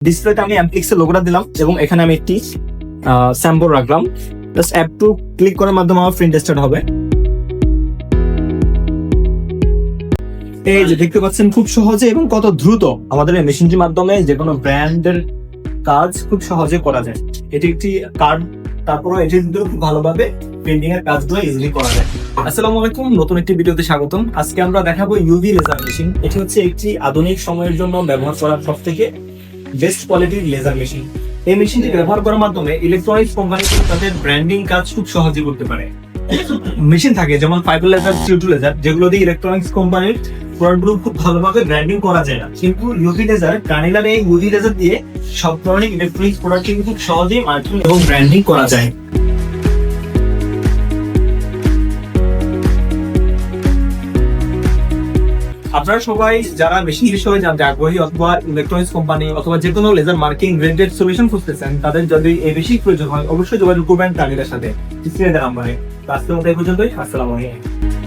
ডিসপ্লেতে আমি অ্যামপ্লিক্সের লোগোটা দিলাম এবং এখানে আমি একটি স্যাম্পল রাখলাম। জাস্ট অ্যাপ টু ক্লিক করার মাধ্যমে আমার প্রিন্ট স্টার্ট হবে। এই যে দেখতে পাচ্ছেন খুব সহজে এবং কত দ্রুত আমাদের এই মেশিনটির মাধ্যমে যে কোনো ব্র্যান্ডের কাজ খুব সহজে করা যায়। এটি একটি কার্ড, তারপরে এটির ভিতরে খুব ভালোভাবে প্রিন্টিং এর কাজগুলো ইজিলি করা যায়। আসসালামু আলাইকুম, নতুন একটি ভিডিওতে স্বাগতম। আজকে আমরা দেখাবো ইউভি লেজার মেশিন। এটি হচ্ছে একটি আধুনিক সময়ের জন্য ব্যবহার করা সবথেকে বেস্ট কোয়ালিটির লেজার মেশিন। এই মেশিনটি ব্যবহার করার মাধ্যমে ইলেকট্রনিক্স কোম্পানিগুলো তাদের ব্র্যান্ডিং কাজ খুব সহজে করতে পারে। মেশিন থাকে যেমন ফাইবার লেজার, CO2 লেজার, যেগুলো দিয়ে ইলেকট্রনিক্স কোম্পানির প্রোডাক্টগুলো খুব ভালোভাবে ব্র্যান্ডিং করা যায় না, কিন্তু ইউভি লেজার, গার্নিয়ার এই ইউভি লেজার দিয়ে সব ধরনের ইলেকট্রনিক্স প্রোডাক্ট খুব সহজেই মার্কেটিং এবং ব্র্যান্ডিং করা যায়। আপনারা সবাই যারা মেশিন বিষয়ে জানতে আগ্রহী অথবা ইলেকট্রনিক্স কোম্পানি অথবা যে কোনো লেজার মার্কিং রিলেটেড সলিউশন খুঁজতেছেন, তাদের যদি এই বেশি প্রয়োজন হয় অবশ্যই যোগাযোগ করবেন গার্নিয়ারের সাথে স্ক্রিনে দেওয়া নাম্বারে। আজকের মতো এই পর্যন্তই। আসসালামু আলাইকুম।